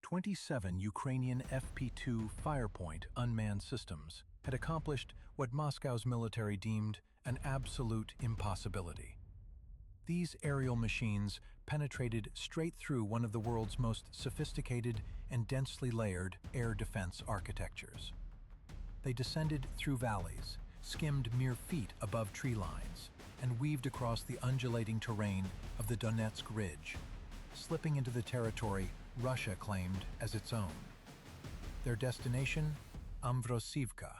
27 Ukrainian FP-2 Firepoint unmanned systems had accomplished what Moscow's military deemed an absolute impossibility. These aerial machines penetrated straight through one of the world's most sophisticated and densely layered air defense architectures. They descended through valleys, skimmed mere feet above tree lines, and weaved across the undulating terrain of the Donetsk Ridge, slipping into the territory Russia claimed as its own. Their destination? Amvrosivka,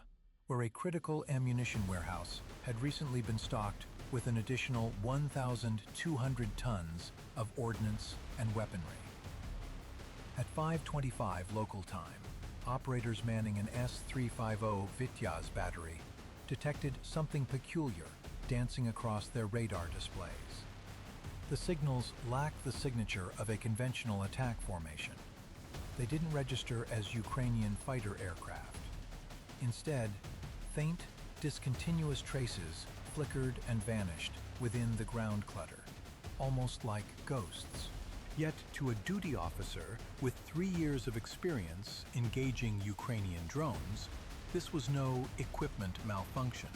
where a critical ammunition warehouse had recently been stocked with an additional 1,200 tons of ordnance and weaponry. At 5:25 local time, operators manning an S-350 Vityaz battery detected something peculiar dancing across their radar displays. The signals lacked the signature of a conventional attack formation. They didn't register as Ukrainian fighter aircraft. Instead, faint, discontinuous traces flickered and vanished within the ground clutter, almost like ghosts. Yet, to a duty officer with 3 years of experience engaging Ukrainian drones, this was no equipment malfunction.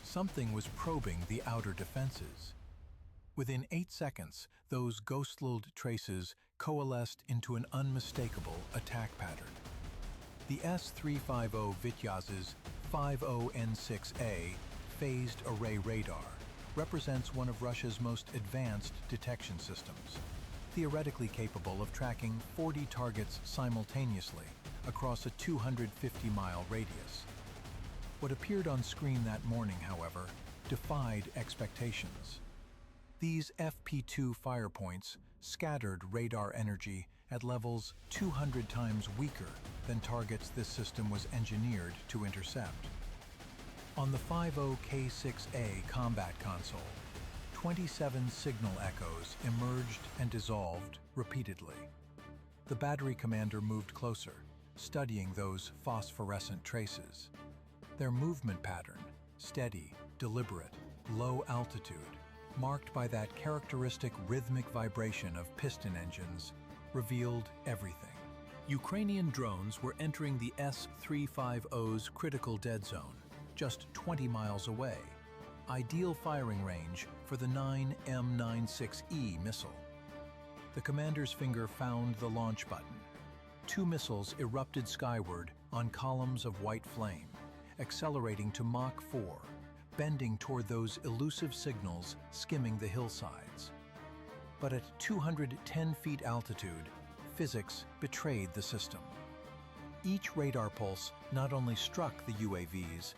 Something was probing the outer defenses. Within 8 seconds, those ghost-lulled traces coalesced into an unmistakable attack pattern. The S-350 Vityaz's 50N6A phased array radar represents one of Russia's most advanced detection systems, theoretically capable of tracking 40 targets simultaneously across a 250-mile radius. What appeared on screen that morning, however, defied expectations. These FP-2 firepoints scattered radar energy at levels 200 times weaker than targets this system was engineered to intercept. On the 50K6A combat console, 27 signal echoes emerged and dissolved repeatedly. The battery commander moved closer, studying those phosphorescent traces. Their movement pattern, steady, deliberate, low altitude, marked by that characteristic rhythmic vibration of piston engines, revealed everything. Ukrainian drones were entering the S-350's critical dead zone, just 20 miles away, ideal firing range for the 9M96E missile. The commander's finger found the launch button. 2 missiles erupted skyward on columns of white flame, accelerating to Mach 4, bending toward those elusive signals skimming the hillsides. But at 210 feet altitude, physics betrayed the system. Each radar pulse not only struck the UAVs,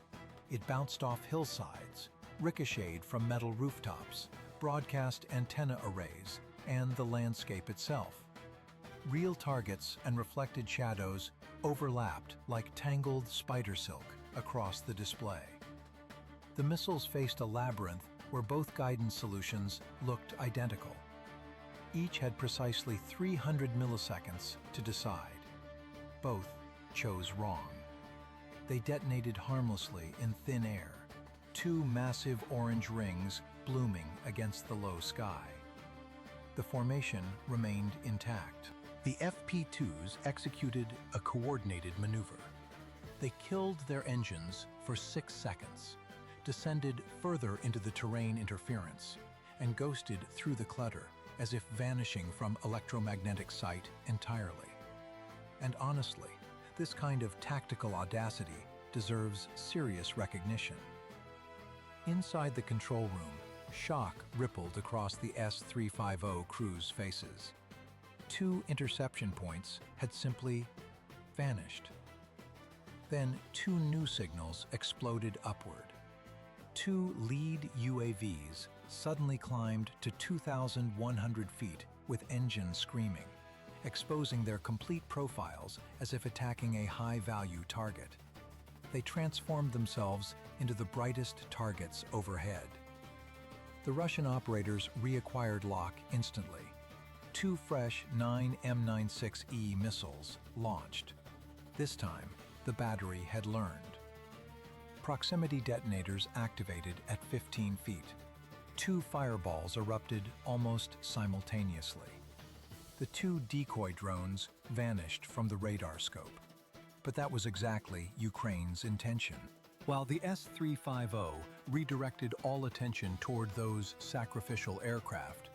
it bounced off hillsides, ricocheted from metal rooftops, broadcast antenna arrays, and the landscape itself. Real targets and reflected shadows overlapped like tangled spider silk across the display. The missiles faced a labyrinth where both guidance solutions looked identical. Each had precisely 300 milliseconds to decide. Both chose wrong. They detonated harmlessly in thin air, 2 massive orange rings blooming against the low sky. The formation remained intact. The FP-2s executed a coordinated maneuver. They killed their engines for 6 seconds, descended further into the terrain interference, and ghosted through the clutter as if vanishing from electromagnetic sight entirely. And honestly, this kind of tactical audacity deserves serious recognition. Inside the control room, shock rippled across the S-350 crew's faces. 2 interception points had simply vanished. Then 2 new signals exploded upward. 2 lead UAVs suddenly climbed to 2,100 feet with engines screaming, exposing their complete profiles as if attacking a high-value target. They transformed themselves into the brightest targets overhead. The Russian operators reacquired lock instantly. 2 fresh 9M96E missiles launched. This time, the battery had learned. Proximity detonators activated at 15 feet. 2 fireballs erupted almost simultaneously. The two decoy drones vanished from the radar scope. But that was exactly Ukraine's intention. While the S-350 redirected all attention toward those sacrificial aircraft,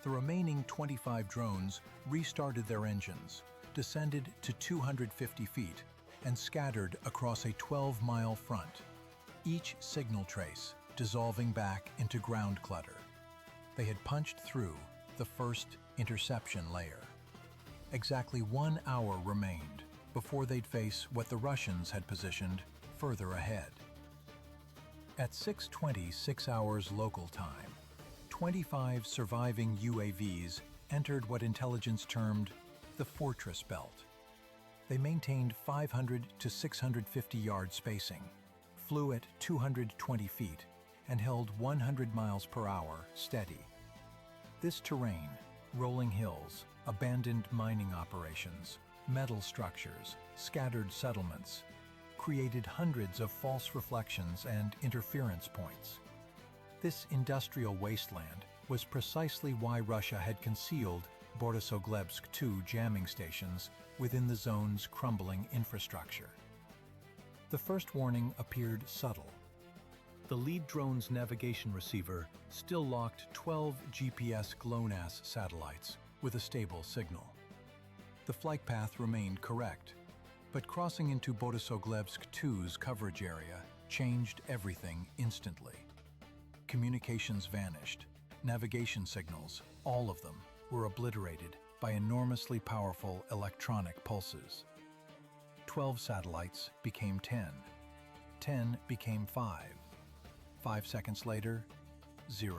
the remaining 25 drones restarted their engines, descended to 250 feet, and scattered across a 12-mile front, each signal trace dissolving back into ground clutter. They had punched through the first interception layer. Exactly 1 hour remained before they'd face what the Russians had positioned further ahead. At 6:20 6 hours local time, 25 surviving UAVs entered what intelligence termed the Fortress Belt. They maintained 500 to 650 yard spacing, flew at 220 feet, and held 100 miles per hour steady. This terrain, rolling hills, abandoned mining operations, metal structures, scattered settlements, created hundreds of false reflections and interference points. This industrial wasteland was precisely why Russia had concealed Borysoglebsk II jamming stations within the zone's crumbling infrastructure. The first warning appeared subtle. The lead drone's navigation receiver still locked 12 GPS GLONASS satellites with a stable signal. The flight path remained correct, but crossing into Borysoglebsk II's coverage area changed everything instantly. Communications vanished. Navigation signals, all of them, were obliterated by enormously powerful electronic pulses. 12 satellites became 10. 10 became 5. 5 seconds later, 0.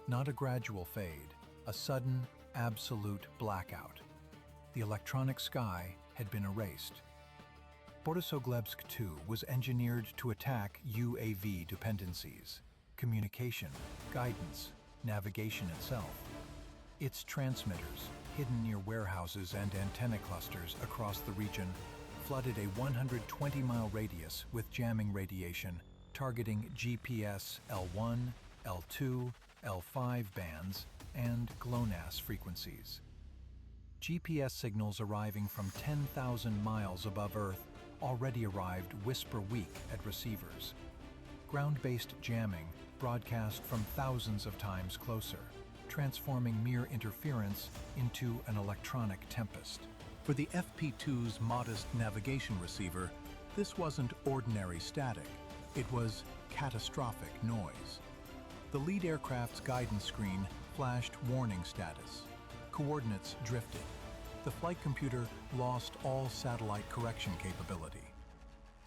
Not a gradual fade, a sudden, absolute blackout. The electronic sky had been erased. Borysoglebsk II was engineered to attack UAV dependencies, communication, guidance, navigation itself. Its transmitters, hidden near warehouses and antenna clusters across the region, flooded a 120-mile radius with jamming radiation targeting GPS L1, L2, L5 bands, and GLONASS frequencies. GPS signals arriving from 10,000 miles above Earth already arrived whisper-weak at receivers. Ground-based jamming broadcast from thousands of times closer, transforming mere interference into an electronic tempest. For the FP2's modest navigation receiver, this wasn't ordinary static. It was catastrophic noise. The lead aircraft's guidance screen flashed warning status. Coordinates drifted. The flight computer lost all satellite correction capability.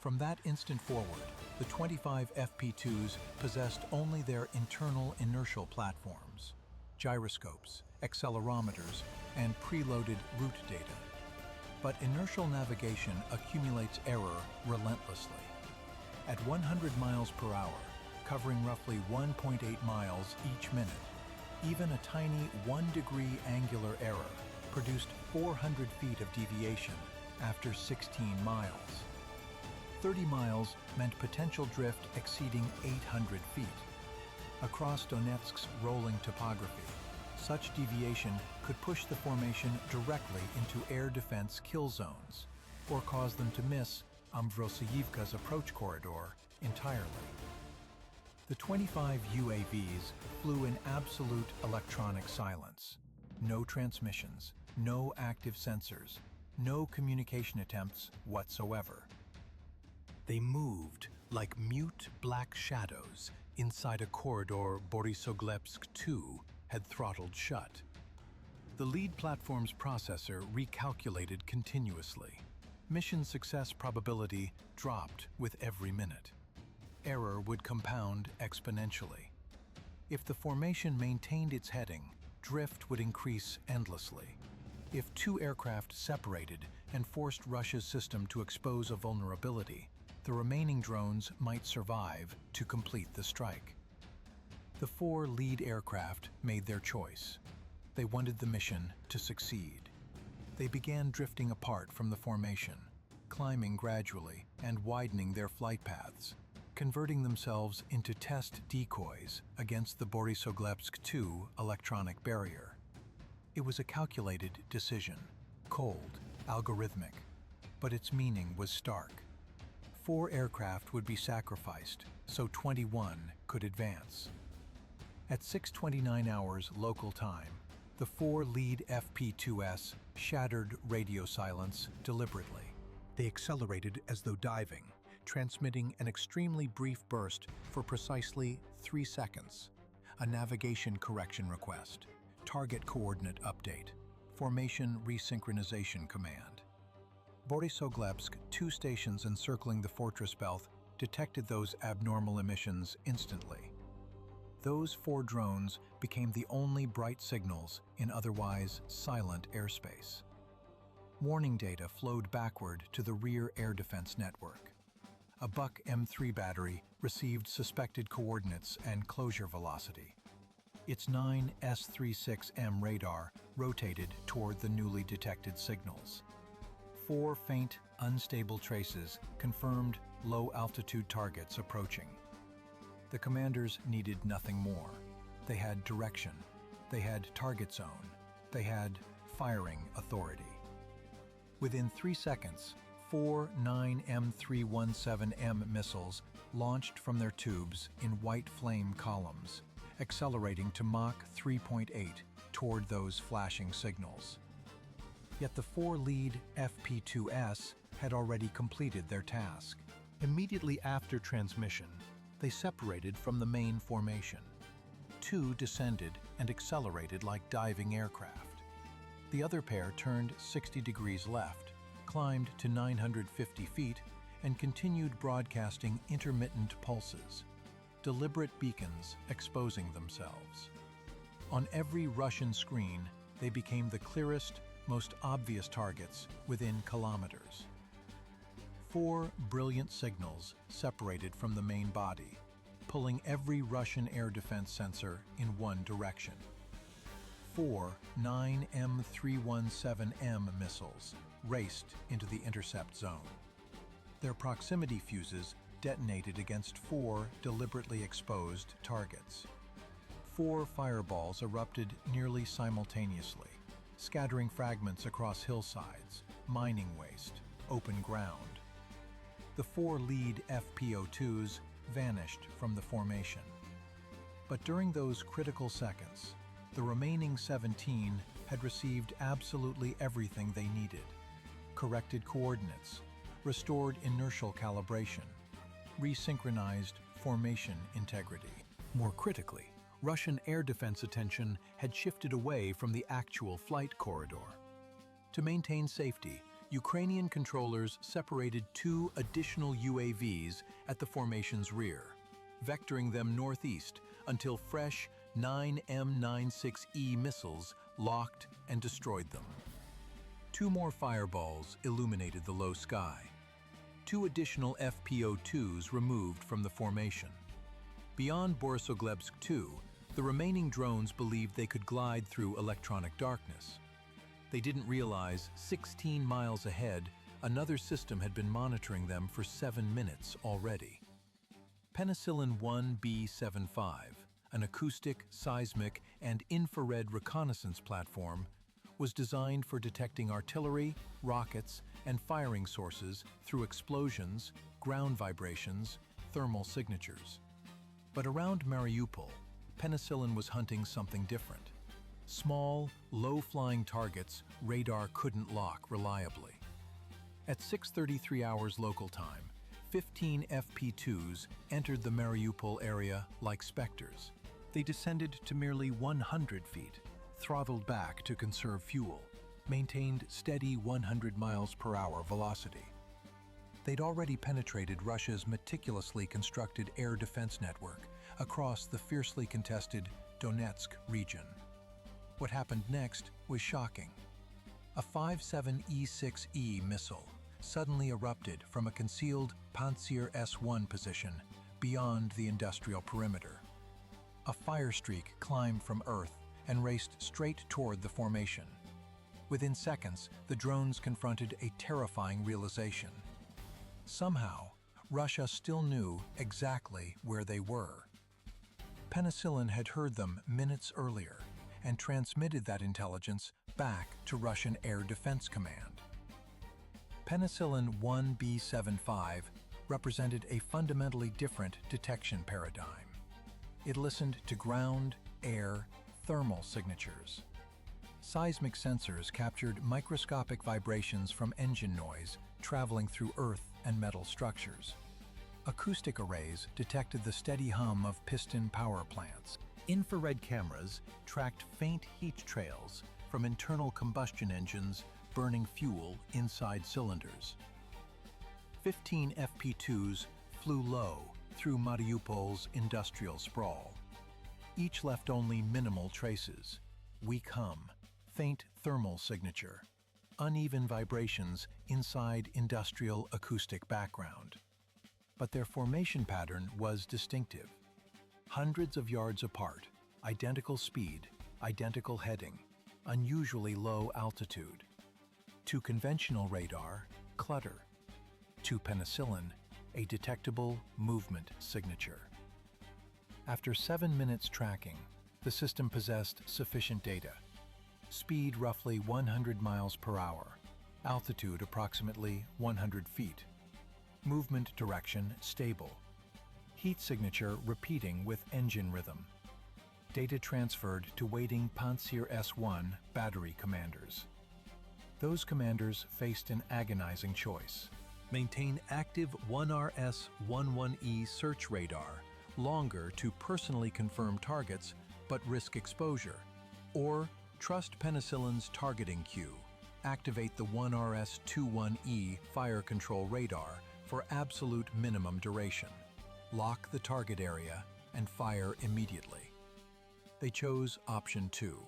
From that instant forward, the 25 FP2s possessed only their internal inertial platforms, gyroscopes, accelerometers, and preloaded route data. But inertial navigation accumulates error relentlessly. At 100 miles per hour, covering roughly 1.8 miles each minute, even a tiny 1-degree angular error produced 400 feet of deviation after 16 miles. 30 miles meant potential drift exceeding 800 feet. Across Donetsk's rolling topography, such deviation could push the formation directly into air defense kill zones, or cause them to miss Amvrosiyivka's approach corridor entirely. The 25 UAVs flew in absolute electronic silence. No transmissions, no active sensors, no communication attempts whatsoever. They moved like mute black shadows inside a corridor Borysoglebsk II had throttled shut. The lead platform's processor recalculated continuously. Mission success probability dropped with every minute. Error would compound exponentially. If the formation maintained its heading, drift would increase endlessly. If two aircraft separated and forced Russia's system to expose a vulnerability, the remaining drones might survive to complete the strike. The 4 lead aircraft made their choice. They wanted the mission to succeed. They began drifting apart from the formation, climbing gradually and widening their flight paths, converting themselves into test decoys against the Borysoglebsk II electronic barrier. It was a calculated decision, cold, algorithmic, but its meaning was stark. 4 aircraft would be sacrificed, so 21 could advance. At 6:29 hours local time, the 4 lead FP-2S shattered radio silence deliberately. They accelerated as though diving, transmitting an extremely brief burst for precisely 3 seconds. A navigation correction request, target coordinate update, formation resynchronization command. Borysoglebsk, 2 stations encircling the fortress belt, detected those abnormal emissions instantly. Those 4 drones became the only bright signals in otherwise silent airspace. Warning data flowed backward to the rear air defense network. A Buk M3 battery received suspected coordinates and closure velocity. Its 9 S-36M radar rotated toward the newly detected signals. 4 faint, unstable traces confirmed low-altitude targets approaching. The commanders needed nothing more. They had direction. They had target zone. They had firing authority. Within 3 seconds, 4 9M317M missiles launched from their tubes in white flame columns, accelerating to Mach 3.8 toward those flashing signals. Yet the 4 lead FP-2S had already completed their task. Immediately after transmission, they separated from the main formation. 2 descended and accelerated like diving aircraft. The other pair turned 60 degrees left, climbed to 950 feet, and continued broadcasting intermittent pulses, deliberate beacons exposing themselves. On every Russian screen, they became the clearest, most obvious targets within kilometers. 4 brilliant signals separated from the main body, pulling every Russian air defense sensor in one direction. 4 9M317M missiles raced into the intercept zone. Their proximity fuses detonated against 4 deliberately exposed targets. 4 fireballs erupted nearly simultaneously, scattering fragments across hillsides, mining waste, open ground. The 4 lead FP-02s vanished from the formation. But during those critical seconds, the remaining 17 had received absolutely everything they needed: corrected coordinates, restored inertial calibration, resynchronized formation integrity. More critically, Russian air defense attention had shifted away from the actual flight corridor. To maintain safety, Ukrainian controllers separated 2 additional UAVs at the formation's rear, vectoring them northeast until fresh 9M96E missiles locked and destroyed them. 2 more fireballs illuminated the low sky. 2 additional FP-02s removed from the formation. Beyond Borysoglebsk 2, the remaining drones believed they could glide through electronic darkness. They didn't realize 16 miles ahead, another system had been monitoring them for 7 minutes already. Penicillin 1B75, an acoustic, seismic, and infrared reconnaissance platform, was designed for detecting artillery, rockets, and firing sources through explosions, ground vibrations, thermal signatures. But around Mariupol, Penicillin was hunting something different. Small, low-flying targets radar couldn't lock reliably. At 6:33 hours local time, 15 FP-2s entered the Mariupol area like specters. They descended to merely 100 feet, throttled back to conserve fuel, maintained steady 100 miles per hour velocity. They'd already penetrated Russia's meticulously constructed air defense network across the fiercely contested Donetsk region. What happened next was shocking. A 57E6E missile suddenly erupted from a concealed Pantsir S-1 position beyond the industrial perimeter. A fire streak climbed from Earth and raced straight toward the formation. Within seconds, the drones confronted a terrifying realization. Somehow, Russia still knew exactly where they were. Penicillin had heard them minutes earlier, and transmitted that intelligence back to Russian Air Defense Command. Penicillin 1B75 represented a fundamentally different detection paradigm. It listened to ground, air, thermal signatures. Seismic sensors captured microscopic vibrations from engine noise traveling through earth and metal structures. Acoustic arrays detected the steady hum of piston power plants. Infrared cameras tracked faint heat trails from internal combustion engines burning fuel inside cylinders. 15 FP2s flew low through Mariupol's industrial sprawl. Each left only minimal traces: weak hum, faint thermal signature, uneven vibrations inside industrial acoustic background. But their formation pattern was distinctive. Hundreds of yards apart, identical speed, identical heading, unusually low altitude. To conventional radar, clutter. To penicillin, a detectable movement signature. After 7 minutes tracking, the system possessed sufficient data. Speed roughly 100 miles per hour, altitude approximately 100 feet. Movement direction stable. Heat signature repeating with engine rhythm. Data transferred to waiting Pantsir S1 battery commanders. Those commanders faced an agonizing choice: maintain active 1RS-11E search radar longer to personally confirm targets but risk exposure, or trust penicillin's targeting cue, activate the 1RS-21E fire control radar for absolute minimum duration, lock the target area, and fire immediately. They chose option 2.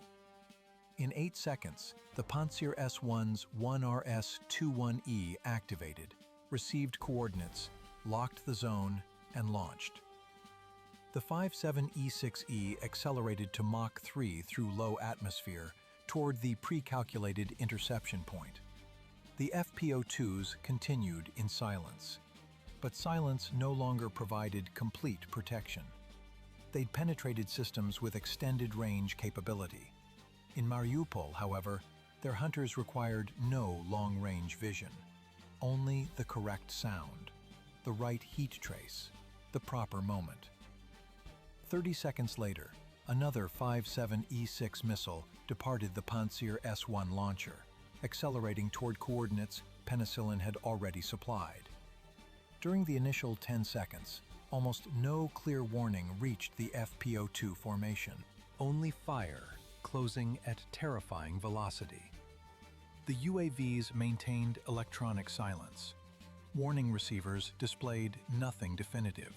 In 8 seconds, the Pantsir S1's 1RS-21E activated, received coordinates, locked the zone, and launched. The 57E6E accelerated to Mach 3 through low atmosphere toward the pre-calculated interception point. The FPO-2s continued in silence. But silence no longer provided complete protection. They'd penetrated systems with extended range capability. In Mariupol, however, their hunters required no long-range vision, only the correct sound, the right heat trace, the proper moment. 30 seconds later, another 57E6 missile departed the Pantsir S1 launcher, accelerating toward coordinates penicillin had already supplied. During the initial 10 seconds, almost no clear warning reached the FPO-2 formation, only fire closing at terrifying velocity. The UAVs maintained electronic silence. Warning receivers displayed nothing definitive.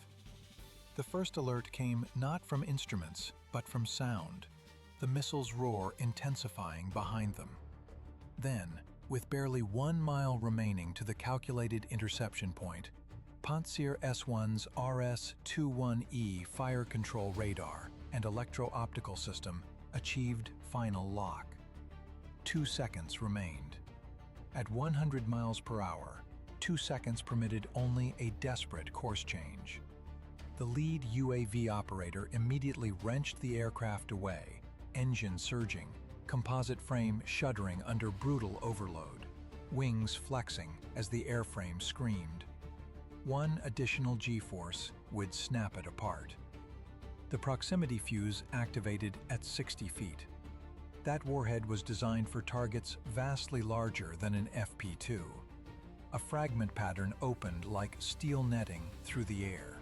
The first alert came not from instruments, but from sound, the missile's roar intensifying behind them. Then, with barely 1 mile remaining to the calculated interception point, Pantsir S1's RS-21E fire control radar and electro-optical system achieved final lock. 2 seconds remained. At 100 miles per hour, 2 seconds permitted only a desperate course change. The lead UAV operator immediately wrenched the aircraft away, engine surging, composite frame shuddering under brutal overload, wings flexing as the airframe screamed. One additional G-force would snap it apart. The proximity fuse activated at 60 feet. That warhead was designed for targets vastly larger than an FP2. A fragment pattern opened like steel netting through the air.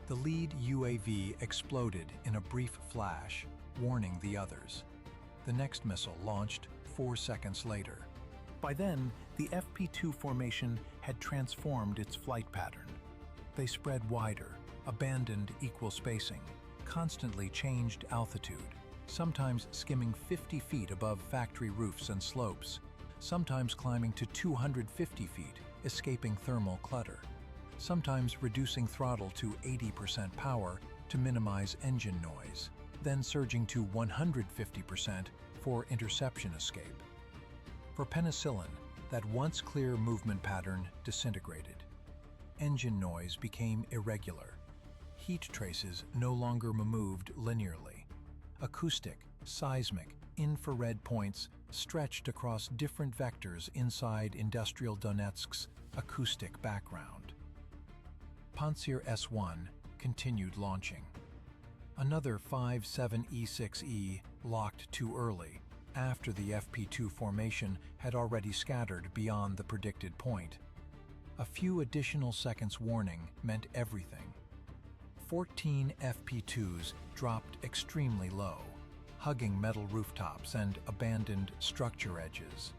The lead UAV exploded in a brief flash, warning the others. The next missile launched 4 seconds later. By then, the FP2 formation had transformed its flight pattern. They spread wider, abandoned equal spacing, constantly changed altitude, sometimes skimming 50 feet above factory roofs and slopes, sometimes climbing to 250 feet, escaping thermal clutter, sometimes reducing throttle to 80% power to minimize engine noise, then surging to 150% for interception escape. For penicillin, that once clear movement pattern disintegrated. Engine noise became irregular. Heat traces no longer moved linearly. Acoustic, Seismic, infrared points stretched across different vectors inside industrial Donetsk's acoustic background. Pantsir S-1 continued launching. Another 5-7E6E locked too early, after the FP2 formation had already scattered beyond the predicted point. A few additional seconds' warning meant everything. 14 FP2s dropped extremely low, hugging metal rooftops and abandoned structure edges.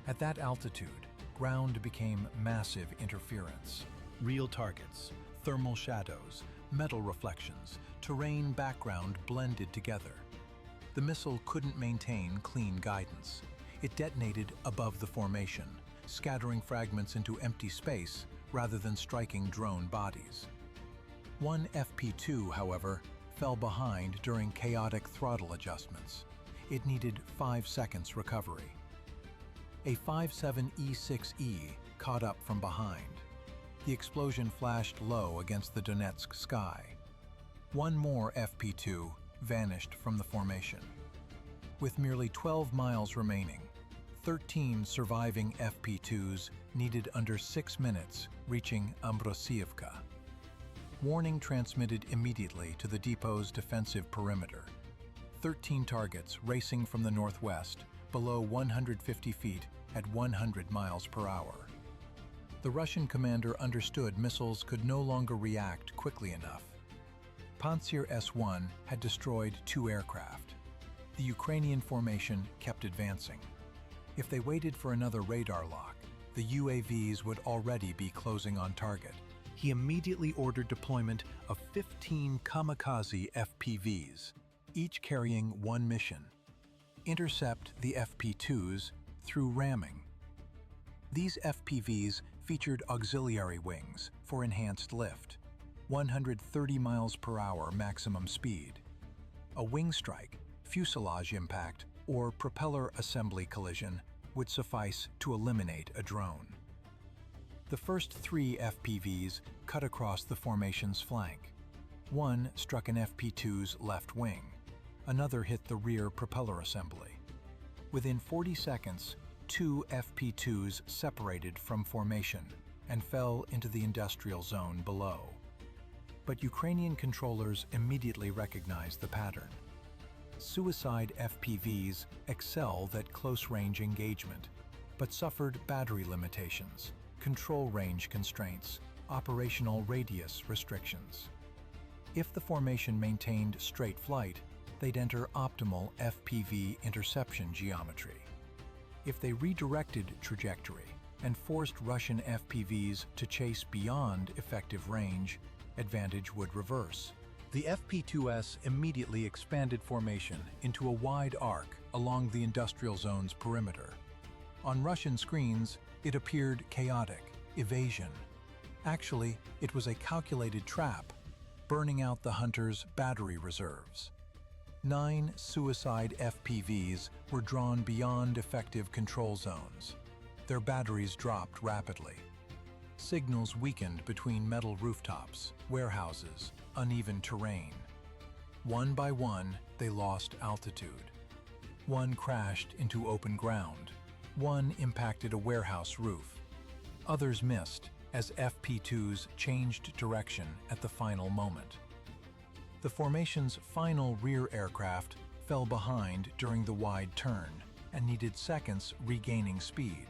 At that altitude, ground became massive interference. Real targets, thermal shadows, metal reflections, terrain background blended together. The missile couldn't maintain clean guidance. It detonated above the formation, scattering fragments into empty space rather than striking drone bodies. One FP2, however, fell behind during chaotic throttle adjustments. It needed 5 seconds recovery. A 5-7E6E caught up from behind. The explosion flashed low against the Donetsk sky. One more FP2 vanished from the formation. With merely 12 miles remaining, 13 surviving FP2s needed under 6 minutes, reaching Ambrosiivka. Warning transmitted immediately to the depot's defensive perimeter. 13 targets racing from the northwest, below 150 feet at 100 miles per hour. The Russian commander understood missiles could no longer react quickly enough. Pantsir S-1 had destroyed 2 aircraft. The Ukrainian formation kept advancing. If they waited for another radar lock, the UAVs would already be closing on target. He immediately ordered deployment of 15 kamikaze FPVs, each carrying one mission: intercept the FP2s through ramming. These FPVs featured auxiliary wings for enhanced lift, 130 miles per hour maximum speed. A wing strike, fuselage impact, or propeller assembly collision would suffice to eliminate a drone. The first 3 FPVs cut across the formation's flank. One struck an FP2's left wing. Another hit the rear propeller assembly. Within 40 seconds, 2 FP2s separated from formation and fell into the industrial zone below. But Ukrainian controllers immediately recognized the pattern. Suicide FPVs excel at close-range engagement, but suffered battery limitations, control range constraints, operational radius restrictions. If the formation maintained straight flight, they'd enter optimal FPV interception geometry. If they redirected trajectory and forced Russian FPVs to chase beyond effective range, advantage would reverse. The FP2S immediately expanded formation into a wide arc along the industrial zone's perimeter. On Russian screens, it appeared chaotic, evasion. Actually, it was a calculated trap, burning out the hunter's battery reserves. 9 suicide FPVs were drawn beyond effective control zones. Their batteries dropped rapidly. Signals weakened between metal rooftops, warehouses, uneven terrain. One by one, they lost altitude. One crashed into open ground. One impacted a warehouse roof. Others missed as FP2s changed direction at the final moment. The formation's final rear aircraft fell behind during the wide turn and needed seconds regaining speed.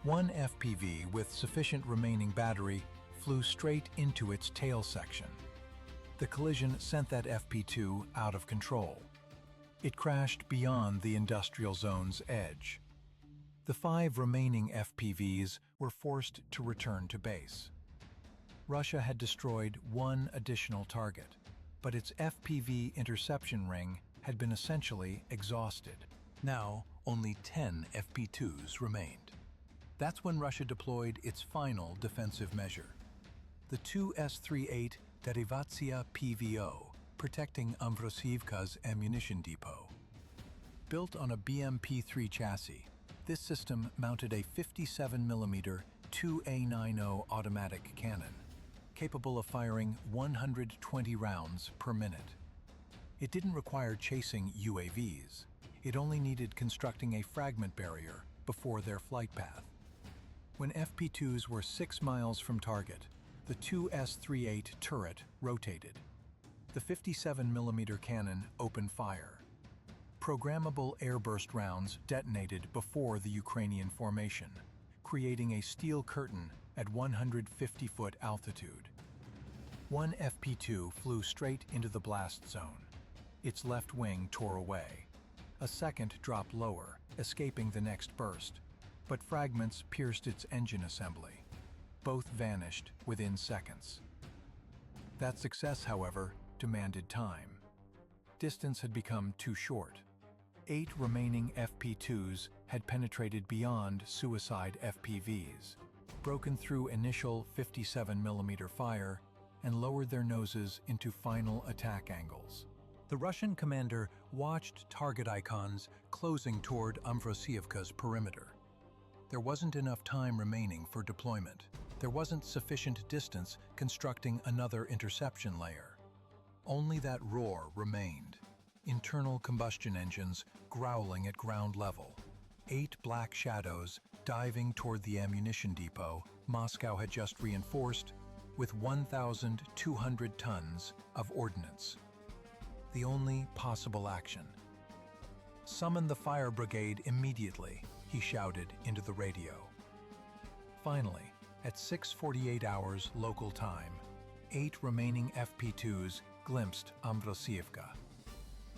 One FPV with sufficient remaining battery flew straight into its tail section. The collision sent that FP2 out of control. It crashed beyond the industrial zone's edge. The 5 remaining FPVs were forced to return to base. Russia had destroyed one additional target, but its FPV interception ring had been essentially exhausted. Now, only 10 FP2s remained. That's when Russia deployed its final defensive measure: the 2 S-38 Derivatsiya PVO, protecting Ambrosiivka's ammunition depot. Built on a BMP-3 chassis, this system mounted a 57mm 2A90 automatic cannon, capable of firing 120 rounds per minute. It didn't require chasing UAVs. It only needed constructing a fragment barrier before their flight path. When FP2s were 6 miles from target, the 2S-38 turret rotated. The 57mm cannon opened fire. Programmable airburst rounds detonated before the Ukrainian formation, creating a steel curtain at 150-foot altitude. One FP2 flew straight into the blast zone. Its left wing tore away. A second dropped lower, escaping the next burst, but fragments pierced its engine assembly. Both vanished within seconds. That success, however, demanded time. Distance had become too short. 8 remaining FP2s had penetrated beyond suicide FPVs, broken through initial 57mm fire, and lowered their noses into final attack angles. The Russian commander watched target icons closing toward Amvrosiivka's perimeter. There wasn't enough time remaining for deployment. There wasn't sufficient distance constructing another interception layer. Only that roar remained. Internal combustion engines growling at ground level. 8 black shadows diving toward the ammunition depot Moscow had just reinforced with 1,200 tons of ordnance. The only possible action. "Summon the fire brigade immediately," he shouted into the radio. Finally, at 6:48 hours local time, 8 remaining FP2s glimpsed Amvrosiivka.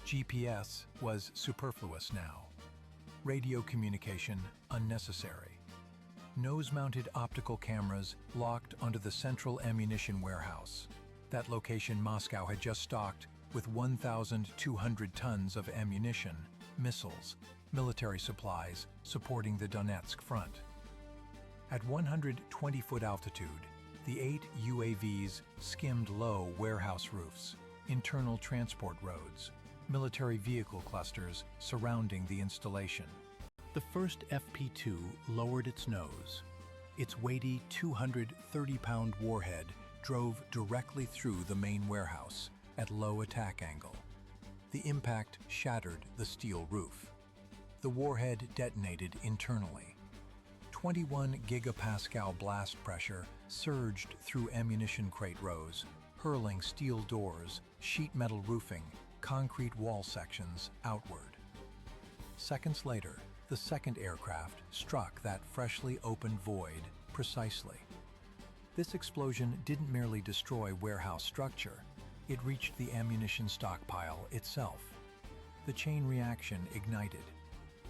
GPS was superfluous now. Radio communication unnecessary. Nose-mounted optical cameras locked onto the central ammunition warehouse. That location Moscow had just stocked with 1,200 tons of ammunition, missiles, military supplies supporting the Donetsk front. At 120-foot altitude, the 8 UAVs skimmed low warehouse roofs, internal transport roads, military vehicle clusters surrounding the installation. The first FP2 lowered its nose. Its weighty 230-pound warhead drove directly through the main warehouse at low attack angle. The impact shattered the steel roof. The warhead detonated internally. 21 gigapascal blast pressure surged through ammunition crate rows, hurling steel doors, sheet metal roofing, concrete wall sections outward. Seconds later, the second aircraft struck that freshly opened void precisely. This explosion didn't merely destroy warehouse structure, it reached the ammunition stockpile itself. The chain reaction ignited.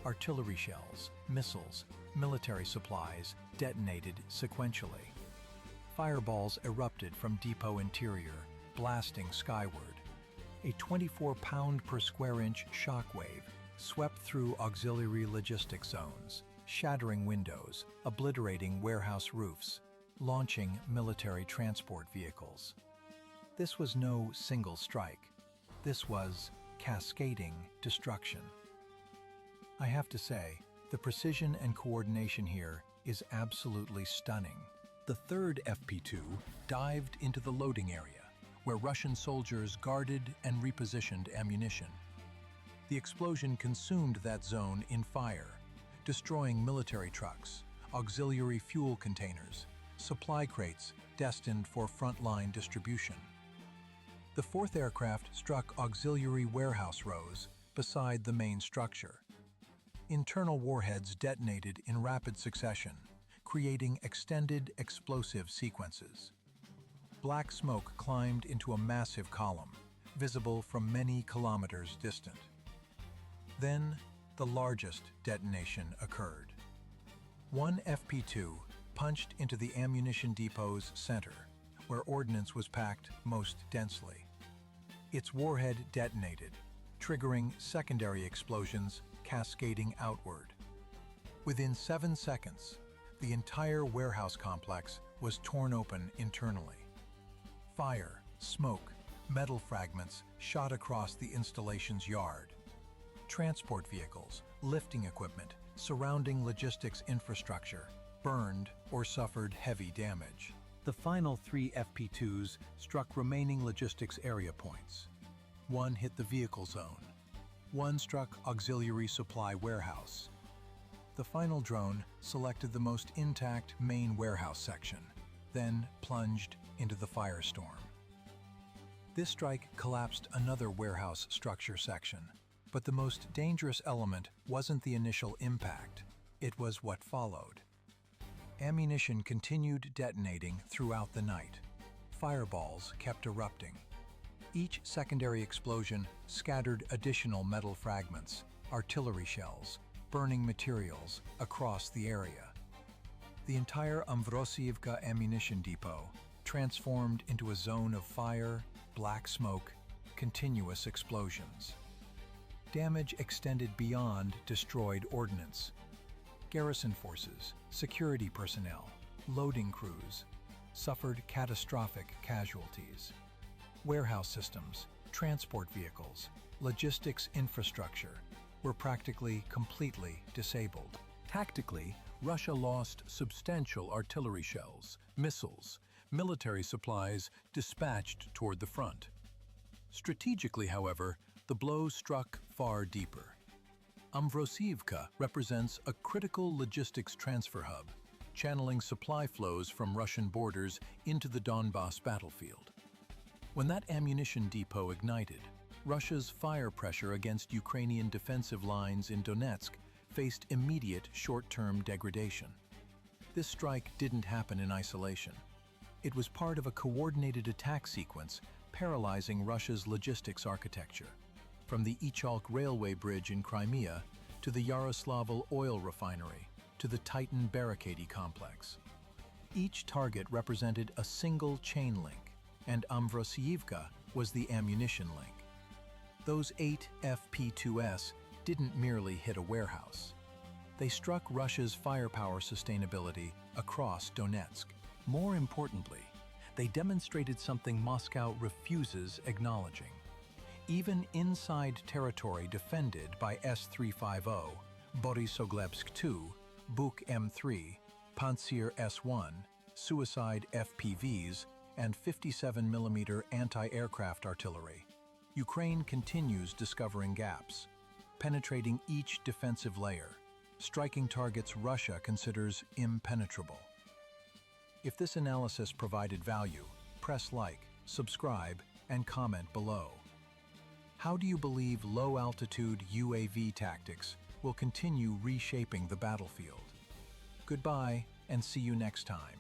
Artillery shells, missiles, military supplies detonated sequentially. Fireballs erupted from depot interior, blasting skyward. A 24-pound per square inch shockwave swept through auxiliary logistics zones, shattering windows, obliterating warehouse roofs, launching military transport vehicles. This was no single strike. This was cascading destruction. I have to say, the precision and coordination here is absolutely stunning. The third FP2 dived into the loading area, where Russian soldiers guarded and repositioned ammunition. The explosion consumed that zone in fire, destroying military trucks, auxiliary fuel containers, supply crates destined for frontline distribution. The fourth aircraft struck auxiliary warehouse rows beside the main structure. Internal warheads detonated in rapid succession, creating extended explosive sequences. Black smoke climbed into a massive column, visible from many kilometers distant. Then, the largest detonation occurred. One FP2 punched into the ammunition depot's center, where ordnance was packed most densely. Its warhead detonated, triggering secondary explosions cascading outward. Within 7 seconds, the entire warehouse complex was torn open internally. Fire, smoke, metal fragments shot across the installation's yard. Transport vehicles, lifting equipment, surrounding logistics infrastructure burned or suffered heavy damage. The final 3 FP2s struck remaining logistics area points. One hit the vehicle zone. One struck auxiliary supply warehouse. The final drone selected the most intact main warehouse section, then plunged into the firestorm. This strike collapsed another warehouse structure section, but the most dangerous element wasn't the initial impact, it was what followed. Ammunition continued detonating throughout the night. Fireballs kept erupting. Each secondary explosion scattered additional metal fragments, artillery shells, burning materials across the area. The entire Amvrosiivka ammunition depot transformed into a zone of fire, black smoke, continuous explosions. Damage extended beyond destroyed ordnance. Garrison forces, security personnel, loading crews suffered catastrophic casualties. Warehouse systems, transport vehicles, logistics infrastructure were practically completely disabled. Tactically, Russia lost substantial artillery shells, missiles, military supplies dispatched toward the front. Strategically, however, the blow struck far deeper. Amvrosiivka represents a critical logistics transfer hub, channeling supply flows from Russian borders into the Donbas battlefield. When that ammunition depot ignited, Russia's fire pressure against Ukrainian defensive lines in Donetsk faced immediate short-term degradation. This strike didn't happen in isolation. It was part of a coordinated attack sequence paralyzing Russia's logistics architecture, from the Ichalk railway bridge in Crimea to the Yaroslavl oil refinery to the Titan barricade complex. Each target represented a single chain link, and Amvrosiivka was the ammunition link. Those 8 FP2S didn't merely hit a warehouse. They struck Russia's firepower sustainability across Donetsk. More importantly, they demonstrated something Moscow refuses acknowledging. Even inside territory defended by S-350, Borisogledsk II, Buk M3, Pantsir S-1, Suicide FPVs, and 57mm anti-aircraft artillery, Ukraine continues discovering gaps, penetrating each defensive layer, striking targets Russia considers impenetrable. If this analysis provided value, press like, subscribe, and comment below. How do you believe low-altitude UAV tactics will continue reshaping the battlefield? Goodbye, and see you next time.